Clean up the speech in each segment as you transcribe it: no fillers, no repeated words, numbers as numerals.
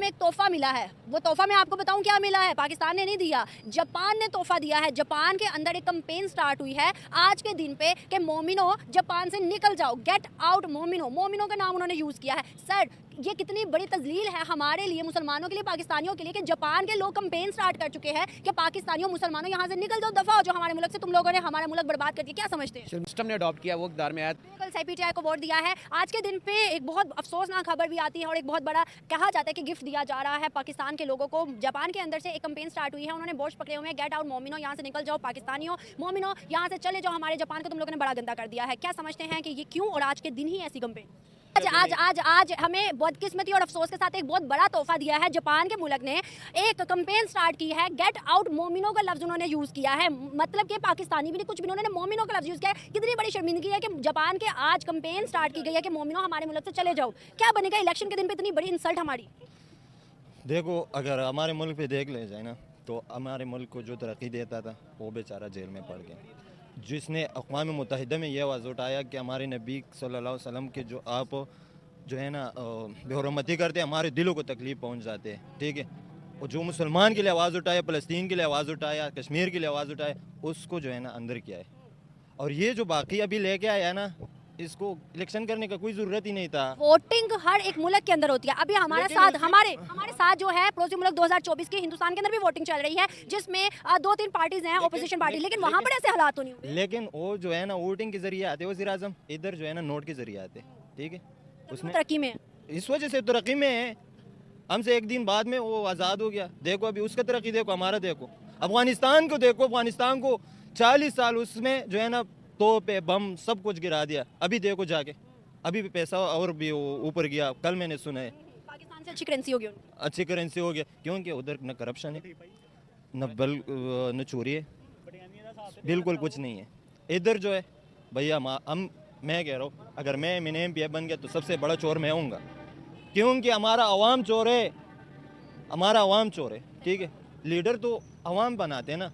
एक तोहफा मिला है। वो तोहफा मैं आपको बताऊं क्या मिला है, पाकिस्तान ने नहीं दिया, जापान ने तोहफा दिया है। जापान के अंदर एक कैंपेन स्टार्ट हुई है आज के दिन पे कि मोमिनो जापान से निकल जाओ, गेट आउट मोमिनो। मोमिनो का नाम उन्होंने यूज़ किया है। सर ये कितनी बड़ी तजलील है हमारे लिए, मुसलमानों के लिए, पाकिस्तानियों के लिए कि जापान के लोग कैंपेन स्टार्ट कर चुके हैं कि पाकिस्तानियों मुसलमानों यहाँ से निकल जाओ, दफा हो जो हमारे मुल्क से, तुम लोगों ने हमारा मुल्क बर्बाद कर दिया। क्या समझते हैं? सिस्टम ने अडॉप्ट किया, वो इक़्तिदार में आया। कल सीपीटीआई को वोट दिया है। आज के दिन पे एक बहुत अफसोसनाक खबर भी आती है और एक बहुत बड़ा कहा जाता है कि गिफ्ट दिया जा रहा है पाकिस्तान के लोगों को। जापान के अंदर से एक कैंपेन स्टार्ट हुई है, उन्होंने बोर्ड पकड़े हुए हैं, गेट आउट मोमिनो, यहाँ से निकल जाओ पाकिस्तानियों, मोमिनो यहाँ से चले जाओ, हमारे जापान को तुम लोगों ने बड़ा गंदा कर दिया है। क्या समझते हैं कि ये क्यों और आज के दिन ही ऐसी कैंपेन? आज हमें बदकिस्मती और अफसोस के साथ एक बहुत बड़ा तोहफा दिया है। जापान के मुल्क ने एक कैंपेन स्टार्ट की है, गेट आउट मोमिनो का लफ्ज उन्होंने यूज़ किया है। मतलब कि पाकिस्तानी भी नहीं कुछ भी, उन्होंने मोमिनो का लफ्ज यूज़ किया है। कितनी बड़ी शर्मिंदगी है कि जापान के आज कैंपेन स्टार्ट की गई है कि मोमिनो हमारे मुल्क से चले जाओ। क्या बनेगा इलेक्शन के दिन पे इतनी बड़ी इंसल्ट हमारी? देखो, अगर हमारे मुल्क पे देख ले जाए ना, तो हमारे मुल्क को जो तरक्की देता था वो बेचारा जेल में पड़ गया। जिसने अक़वाम मुत्तहिदा में यह आवाज़ उठाया कि हमारे नबी सल्लल्लाहु अलैहि वसल्लम के जो आप जो है ना बेहुरमती करते हैं, हमारे दिलों को तकलीफ़ पहुंच जाते हैं, ठीक है। और जो मुसलमान के लिए आवाज़ उठाया, फ़लस्तीन के लिए आवाज़ उठाया, कश्मीर के लिए आवाज़ उठाया, उसको जो है ना अंदर किया है। और ये जो बाकी अभी लेके आया ना, इसको इलेक्शन करने का कोई ज़रूरत ही नहीं था। वोटिंग हर एक मुल्क के अंदर होती है। अभी हमारे साथ जो है पड़ोसी मुल्क 2024 के हिंदुस्तान के अंदर भी वोटिंग चल रही है, जिसमें 2-3 पार्टीज हैं, ओपोजिशन पार्टी, लेकिन वहाँ पर ऐसे हालात तो नहीं हुए। लेकिन वो जो है ना वोटिंग के जरिए आते वज़ीर आज़म, इधर जो है ना नोट के जरिए आते, ठीक है। उसमें तरक्की में इस वजह से तरक्की में है। हमसे एक दिन बाद में वो आज़ाद हो गया। देखो अभी उसका तरक्की देखो, हमारा देखो, अफगानिस्तान को देखो। अफगानिस्तान को 40 साल उसमें जो है ना तोपे बम सब कुछ गिरा दिया। अभी देखो जाके, अभी भी पैसा और भी ऊपर गया। कल मैंने सुना है पाकिस्तान से अच्छी करेंसी हो गई, अच्छी करेंसी हो गया, क्योंकि उधर न करप्शन है, न चोरी है, बिल्कुल कुछ नहीं है। इधर जो है भैया मैं कह रहा हूँ, अगर मैं एमपी बन गया तो सबसे बड़ा चोर मैं होऊंगा, क्योंकि हमारा अवाम चोर है, हमारा अवाम चोर है, ठीक है। लीडर तो अवाम बनाते हैं ना,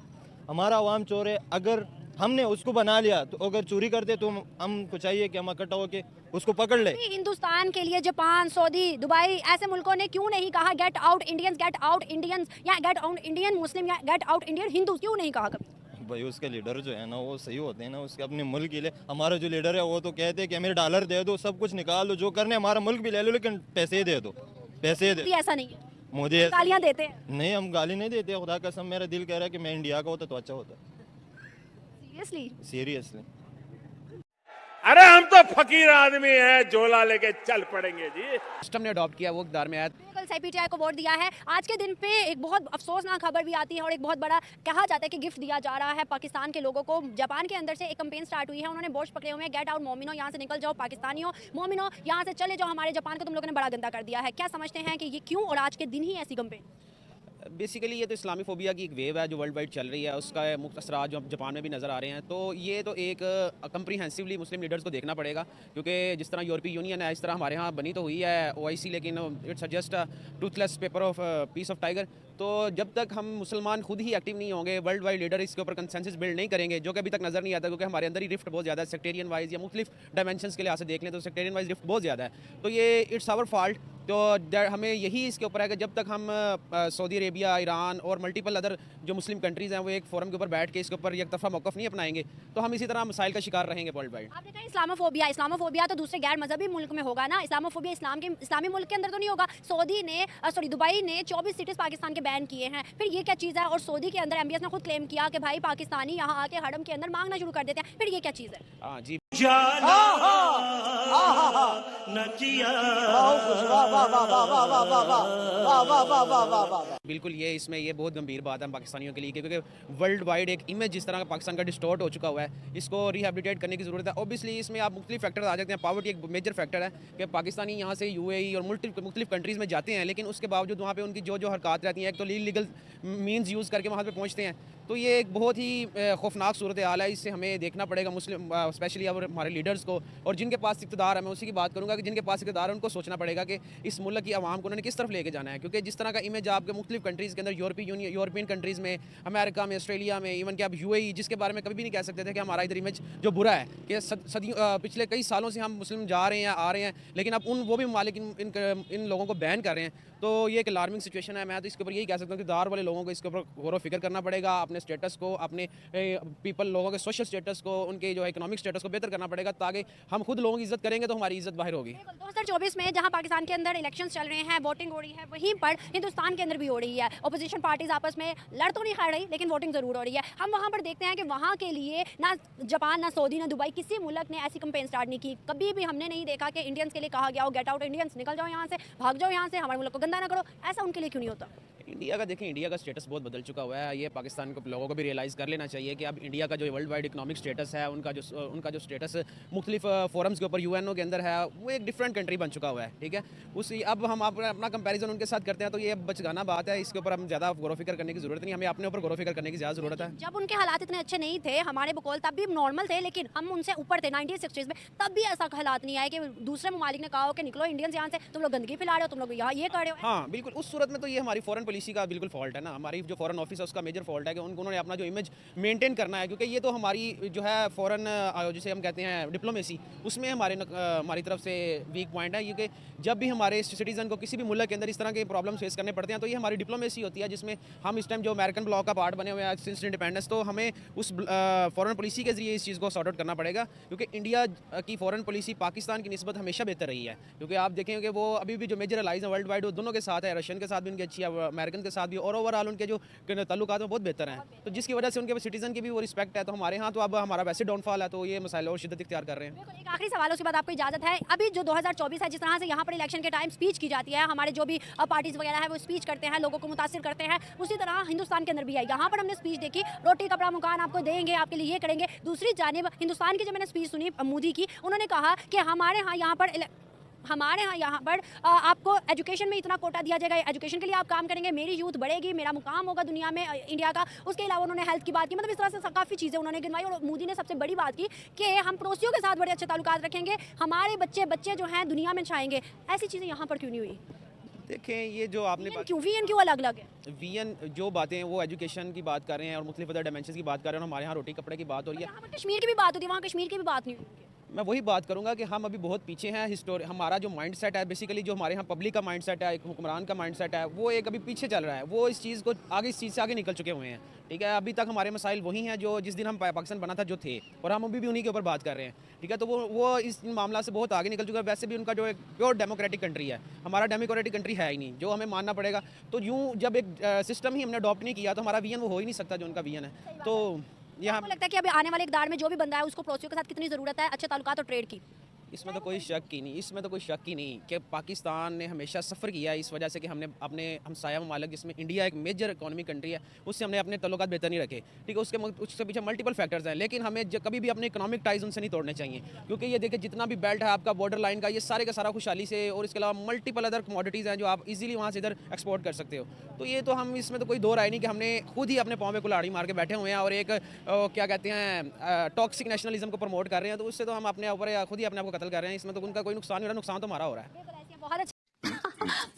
हमारा अवाम चोर है। अगर हमने उसको बना लिया तो अगर चोरी करते तो हमको चाहिए कि हम इकट्ठा होके उसको पकड़ ले। हिंदुस्तान के लिए जापान, सऊदी, दुबई ऐसे मुल्कों ने क्यों नहीं कहा get out Indians, get out Indians, या गेट आउट इंडियन मुस्लिम, या गेट आउट इंडियन हिंदू? क्यों नहीं कहा कभी? भाई उसके लीडर जो है ना वो सही होते हैं ना, उसके अपने मुल्क के लिए। हमारा जो लीडर है वो तो कहते हैं कि हमें डॉलर दे दो, सब कुछ निकाल दो, जो करने हमारा मुल्क भी ले लो, लेकिन पैसे दे दो, पैसे दे। ऐसा नहीं है, मोदी गालियां देते हैं। नहीं, हम गाली नहीं देते, खुदा कसम मेरा दिल कह रहा है कि मैं इंडिया का होता तो अच्छा होता। सीरियसली अरे हम तो फकीर आदमी हैं, झोला लेके चल पड़ेंगे जी। सिस्टम ने अडॉप्ट किया, वो इक़्तिदार में आया। कल सीपीटीआई को वोट दिया है। आज के दिन पे एक बहुत अफसोसनाक खबर भी आती है और एक बहुत बड़ा कहा जाता है कि गिफ्ट दिया जा रहा है पाकिस्तान के लोगों को। जापान के अंदर से एक कैंपेन स्टार्ट हुई है, उन्होंने बोर्ड पकड़े हुए हैं, गेट आउट मोमिनो, यहाँ से निकल जाओ पाकिस्तानियों, मोमिनो यहाँ से चले जाओ, हमारे जापान को तुम लोगों ने बड़ा गंदा कर दिया है। क्या समझते हैं कि ये क्यों और आज के दिन ही ऐसी कैंपेन? बेसिकली ये तो इस्लामी फोबिया की एक वेव है जो वर्ल्ड वाइड चल रही है, उसका मुख्य असरात जो जापान में भी नज़र आ रहे हैं। तो ये तो एक कंप्रीहेंसिवली मुस्लिम लीडर्स को देखना पड़ेगा, क्योंकि जिस तरह यूरोपीय यूनियन है, इस तरह हमारे यहाँ बनी तो हुई है OIC, लेकिन it's just Toothless paper of peace of tiger. तो जब तक हम मुसलमान खुद ही एक्टिव नहीं होंगे, वर्ल्ड वाइड लीडर इसके ऊपर कंसेंसस बिल्ड नहीं करेंगे, जो कि अभी तक नज़र नहीं आता, क्योंकि हमारे अंदर ही रिफ्ट बहुत ज़्यादा है, सेक्टेरियन वाइज या मुख्तलिफ डायमेंशंस के लिहाज से देख लें तो सेक्टेरियन वाइज रिफ्ट बहुत ज़्यादा है। तो ये इट्स आवर फॉल्ट। तो हमें यही इसके ऊपर है कि जब तक हम सऊदी अरेबिया, ईरान और मल्टीपल अदर जो मुस्लिम कंट्रीज़ हैं वो एक फोरम के ऊपर बैठ के इसके ऊपर एक तरफा मौक़िफ़ नहीं अपनाएंगे, तो हम इसी तरह मसाइल का शिकार रहेंगे वर्ल्ड वाइड। आपने कहा इस्लामोफोबिया तो दूसरे गैर मजहबी मुल्क में होगा ना, इस्लामोफोबिया इस्लामी मुल्क के अंदर तो नहीं होगा। दुबई ने 24 सिटीज़ पाकिस्तान के बैन किए हैं, फिर ये क्या चीज़ है? और सऊदी के अंदर MBS ने खुद क्लेम किया कि भाई पाकिस्तानी यहाँ आके हरम के अंदर मांगना शुरू कर देते हैं, फिर ये क्या चीज़ है? हाँ जी, बिल्कुल ये इसमें ये बहुत गंभीर बात है पाकिस्तानियों के लिए, क्योंकि वर्ल्ड वाइड एक इमेज जिस तरह का पाकिस्तान का डिस्टॉर्ट हो चुका हुआ है, इसको रिहेबिलिटेट करने की ज़रूरत है। ऑब्वियसली इसमें आप मुख्तलिफ फैक्टर आ जाते हैं। पॉवर्टी एक मेजर फैक्टर है कि पाकिस्तानी यहाँ से UAE और मुख्तलिफ कंट्रीज़ में जाते हैं, लेकिन उसके बावजूद वहाँ पे उनकी जो हरकत रहती हैं, एक तो इलीगल मीन्स यूज़ करके वहाँ पे पहुँचते हैं। तो ये एक बहुत ही खौफनाक सूरत हाल है। इससे हमें देखना पड़ेगा मुस्लिम स्पेशली हमारे लीडर्स को, और जिनके पास इक़्तिदार है, मैं उसी की बात करूँगा कि जिनके पास इक़्तिदार है उनको सोचना पड़ेगा कि इस मुल्क की आवाम को उन्होंने किस तरफ लेके जाना है, क्योंकि जिस तरह का इमेज आपके मुख्तलिफ मुख्तलिफ कंट्रीज़ के अंदर यूरोपियन कंट्रीज़ में, अमेरिका में, ऑस्ट्रेलिया में, इवन कि आप UAE, जिसके बारे में कभी भी नहीं कह सकते थे कि हमारा इधर इमेज जो बुरा है कि सदियों पिछले कई सालों से हम मुस्लिम जा रहे हैं आ रहे हैं, लेकिन अब वो भी ममालिक इन लोगों को बैन कर रहे हैं। तो ये एक अलार्मिंग सिचुएशन है। मैं तो इसके ऊपर यही कह सकता हूँ कि दार वाले लोगों को इसके ऊपर गौर व फिक्र करना पड़ेगा, अपने स्टेटस को, अपने लोगों के सोशल स्टेटस को, उनके जो इकोनॉमिक स्टेटस को बेहतर करना पड़ेगा, ताकि हम खुद लोगों की इज्जत करेंगे तो हमारी इज्जत बाहर होगी। 2024 में जहां पाकिस्तान के अंदर इलेक्शंस चल रहे हैं, वोटिंग हो रही है, वहीं पर हिंदुस्तान के अंदर भी हो रही है। अपोजिशन पार्टीज आपस में लड़ तो नहीं खा रही, लेकिन वोटिंग जरूर हो रही है। हम वहां पर देखते हैं कि वहां के लिए ना जापान, ना सऊदी, ना दुबई, किसी मुल्क ने ऐसी कैंपेन स्टार्ट नहीं की। कभी भी हमने नहीं देखा कि इंडियंस के लिए कहा गया हो गेट आउट इंडियंस, निकल जाओ यहाँ से, भाग जाओ यहाँ से, हमारे मुल्क को गंदा ना करो। ऐसा उनके लिए क्यों नहीं होता? इंडिया का देखें, इंडिया का स्टेटस बहुत बदल चुका हुआ है। ये पाकिस्तान को लोगों को भी रियलाइज़ कर लेना चाहिए कि अब इंडिया का जो वर्ल्ड वाइड इकोनॉमिक स्टेटस है, उनका जो स्टेटस मुख्तलिफ फोरम्स के ऊपर UNO के अंदर है, वो एक डिफरेंट कंट्री बन चुका हुआ है। ठीक है, उसी अब हम अपना कंपैरिजन उनके साथ करते हैं तो ये बचगाना बात है। इसके ऊपर हम ज़्यादा गौर फिक्र करने की ज़रूरत नहीं, हमें अपने ऊपर गौर फिक्र करने की ज़्यादा ज़रूरत है। जब उनके हालात इतने अच्छे नहीं थे, हमारे बकौल तब भी नॉर्मल थे, लेकिन हम उनसे ऊपर थे 1960s में, तब भी ऐसा हालात नहीं आए कि दूसरे ममालिक ने कहा हो कि निकलो इंडियंस यहाँ से, तुम लोग गंदगी फैला रहे हो, तुम लोग यहाँ ये कर रहे हो। हाँ बिल्कुल, उस सूरत में तो ये हमारी फॉरेन पॉलिसी का बिल्कुल फॉल्ट है ना, हमारी जो फॉरेन ऑफिस है उसका मेजर फॉल्ट है कि उन्होंने अपना जो इमेज मेंटेन करना है, क्योंकि ये तो हमारी जो है फॉरेन जिसे हम कहते हैं डिप्लोमेसी, उसमें हमारी तरफ से वीक पॉइंट है। क्योंकि जब भी हमारे सिटीजन को किसी भी मुल्क के अंदर इस तरह के प्रॉब्लम फेस करने पड़ते हैं तो ये हमारी डिप्लोमेसी होती है, जिसमें हम इस टाइम जो अमेरिकन ब्लॉक का पार्ट बने हुए हैं सिंस इंडिपेंडेंस, तो हमें उस फॉरेन पॉलिसी के जरिए इस चीज़ को सॉर्ट आउट करना पड़ेगा। क्योंकि इंडिया की फॉरेन पॉलिसी पाकिस्तान की निस्बत हमेशा बेहतर रही है, क्योंकि आप देखेंगे वो अभी भी जो मेजर अलाइज हैं वर्ल्ड वाइड, वो दोनों के साथ है, रशियन के साथ भी उनकी अच्छी है, अमेरिकन के साथ भी, और ओवरऑल उनके जो ताल्लुकात में बहुत बेहतर हैं। तो जिसकी वजह से उनके सिटीजन की भी वो रिस्पेक्ट है। तो हमारे यहाँ तो अब हमारा वैसे डाउनफॉल है, तो ये मसाइल और शिद्दत इख्तियार कर रहे हैं। एक आखिरी सवाल, उसके बाद आपको इजाजत है। अभी जो 2024 है, जिस तरह से यहाँ पर इलेक्शन के टाइम स्पीच की जाती है, हमारे जो भी पार्टीज वगैरह है वो स्पीच करते हैं, लोगों को मुतासिर करते हैं, उसी तरह हिंदुस्तान के अंदर भी है। यहाँ पर हमने स्पीच देखी, रोटी कपड़ा मकान आपको देंगे, आपके लिए ये करेंगे। दूसरी जानिब हिंदुस्तान की जब मैंने स्पीच सुनी मोदी की, उन्होंने कहा कि हमारे यहाँ पर आपको एजुकेशन में इतना कोटा दिया जाएगा, एजुकेशन के लिए आप काम करेंगे, मेरी यूथ बढ़ेगी, मेरा मुकाम होगा दुनिया में इंडिया का। उसके अलावा उन्होंने हेल्थ की बात की, मतलब इस तरह से काफ़ी चीज़ें उन्होंने गिनवाई। और मोदी ने सबसे बड़ी बात की कि हम पड़ोसियों के साथ बड़े अच्छे ताल्लुकात रखेंगे, हमारे बच्चे जो हैं दुनिया में छाएंगे। ऐसी चीज़ें यहाँ पर क्यों नहीं हुई? देखें, ये जो आपने वीएन क्यों अलग अलग है? वीएन जो बातें हैं वो एजुकेशन की बात कर रहे हैं और मुख्तलिफ अदर डायमेंशंस की बात कर रहे हैं, और हमारे यहाँ रोटी कपड़े की बात हो रही है। यहाँ पर कश्मीर की भी बात होती है, वहाँ कश्मीर की भी बात नहीं हुई। मैं वही बात करूंगा कि हम अभी बहुत पीछे हैं। हमारा जो माइंड सेट है, बेसिकली जो हमारे यहाँ पब्लिक का माइंड सेट है, एक हुक्मरान का माइंड सेट है, वो एक अभी पीछे चल रहा है। वो इस चीज़ को इस चीज़ से आगे निकल चुके हुए हैं। ठीक है, अभी तक हमारे मसाइल वही हैं जो जिस दिन हम पाकिस्तान बना था जो थे, और हम अभी भी उन्हीं के ऊपर बात कर रहे हैं। ठीक है, तो वो इस मामला से बहुत आगे निकल चुका है। वैसे भी उनका जो एक प्योर डेमोक्रेटिक कंट्री है, हमारा डेमोक्रेटिक कंट्री है ही नहीं, जो हमें मानना पड़ेगा। तो यूँ जब एक सिस्टम ही हमने अडॉप्ट नहीं किया तो हमारा वीएन वो हो ही नहीं सकता जो उनका वीएन है। तो यहाँ लगता है कि अभी आने वाले इक़्तिदार में जो भी बंदा है उसको पड़ोसियों के साथ कितनी ज़रूरत है अच्छे ताल्लुकात और ट्रेड की? इसमें तो कोई शक ही नहीं कि पाकिस्तान ने हमेशा सफ़र किया है इस वजह से कि हमने अपने हमसाया ममालिक, जिसमें इंडिया एक मेजर इकोनॉमिक कंट्री है, उससे हमने अपने ताल्लुकात बेहतर नहीं रखे। ठीक है, उसके पीछे मल्टीपल फैक्टर्स हैं, लेकिन हमें कभी भी अपने इकोनॉमिक टाइज उनसे नहीं तोड़ने चाहिए। क्योंकि ये देखिए, जितना भी बेल्ट है आपका बॉर्डर लाइन का, ये सारे का सारा खुशहाली से, और इसके अलावा मल्टीपल अदर कमोडिटीज़ हैं जो आप इजीली वहाँ से इधर एक्सपोर्ट कर सकते हो। तो ये तो हम इसमें तो कोई दो राय नहीं कि हमने खुद ही अपने पाँव में कुल्हाड़ी मार के बैठे हुए हैं और एक क्या कहते हैं टॉक्सिक नेशनलिज्म को प्रमोट कर रहे हैं। तो उससे तो हम अपने ऊपर खुद ही अपने आप को कत्ल कर रहे हैं। इसमें तो उनका कोई नुकसान नहीं हो रहा, नुकसान तो हमारा हो रहा है। बहुत अच्छा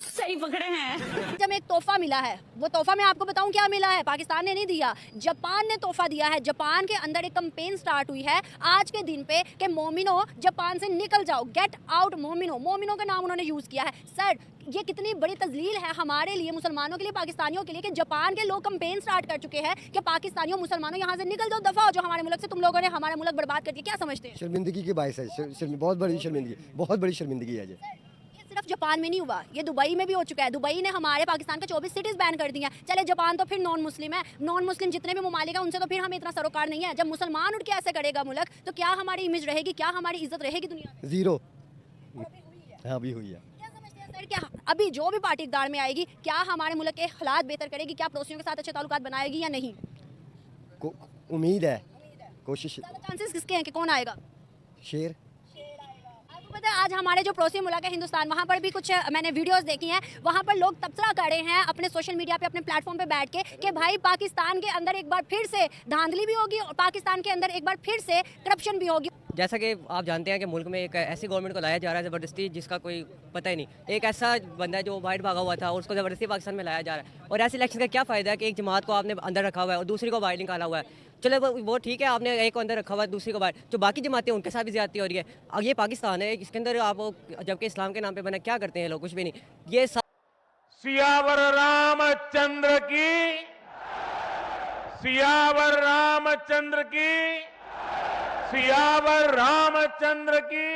सही पकड़े हैं। जब एक तोहफा मिला है, वो तोहफा मैं आपको बताऊं क्या मिला है। पाकिस्तान ने नहीं दिया, जापान ने तोहफा दिया है। जापान के अंदर एक कैंपेन स्टार्ट हुई है आज के दिन पे कि मोमिनो जापान से निकल जाओ, गेट आउट मोमिनो। मोमिनो का नाम उन्होंने यूज़ किया है। सर, ये कितनी बड़ी तजलील है हमारे लिए, मुसलमानों के लिए, पाकिस्तानियों के लिए, कि जापान के लोग कैंपेन स्टार्ट कर चुके हैं कि पाकिस्तानियों मुसलमानों यहाँ से निकल जाओ, दफा हो जाओ हमारे मुल्क से, तुम लोगों ने हमारा मुल्क बर्बाद कर दिया। क्या समझते हैं? शर्मिंदगी की बाइस है, बहुत बड़ी शर्मिंदगी है। ये सिर्फ जापान में नहीं हुआ, ये दुबई में भी हो चुका है। दुबई ने हमारे पाकिस्तान का 24 सिटीज़ बैन कर दिया। चले जापान तो फिर नॉन मुस्लिम है, नॉन मुस्लिम जितने भी ममालिक हैं उनसे तो फिर हमें इतना सरोकार नहीं है। जब मुसलमान उठ के ऐसे करेगा मुल्क, तो क्या हमारी इमेज रहेगी, क्या हमारी इज्जत रहेगी दुनिया में? जीरो। हाँ, अभी हुई है। सर, क्या अभी जो भी पार्टी इक़्तिदार में आएगी, क्या हमारे मुल्क के हालात बेहतर करेगी, क्या पड़ोसियों के साथ अच्छे ताल्लुकात बनाएगी या नहीं? उम्मीद है, कोशिश। चांसेस किसके हैं कि कौन आएगा? शेर। आपको पता है आज हमारे जो पड़ोसी मुल्क है हिंदुस्तान, वहाँ पर भी कुछ मैंने वीडियोस देखी हैं, वहाँ पर लोग तबसरा कर रहे हैं अपने सोशल मीडिया पे, अपने प्लेटफॉर्म पे बैठ के कि भाई पाकिस्तान के अंदर एक बार फिर से धांधली भी होगी और पाकिस्तान के अंदर एक बार फिर से करप्शन भी होगी। जैसा कि आप जानते हैं कि मुल्क में एक ऐसी गवर्नमेंट को लाया जा रहा है ज़बरदस्ती, जिसका कोई पता ही नहीं। एक ऐसा बंदा है जो बाहर भागा हुआ था और उसको ज़बरदस्ती पाकिस्तान में लाया जा रहा है। और ऐसे इलेक्शन का क्या फ़ायदा है कि एक जमात को आपने अंदर रखा हुआ है और दूसरी को बाहर निकाला हुआ है। चलो वो ठीक है, आपने एक को अंदर रखा हुआ है, दूसरी को बाहर। जो बाकी जमातें उनके साथ भी ज़्यादती हो रही है। अब ये पाकिस्तान है, इसके अंदर आप जबकि इस्लाम के नाम पर बना क्या करते हैं लोग, कुछ भी नहीं। ये सियावर रामचंद्र की, सियावर रामचंद्र की, सियावर रामचंद्र की।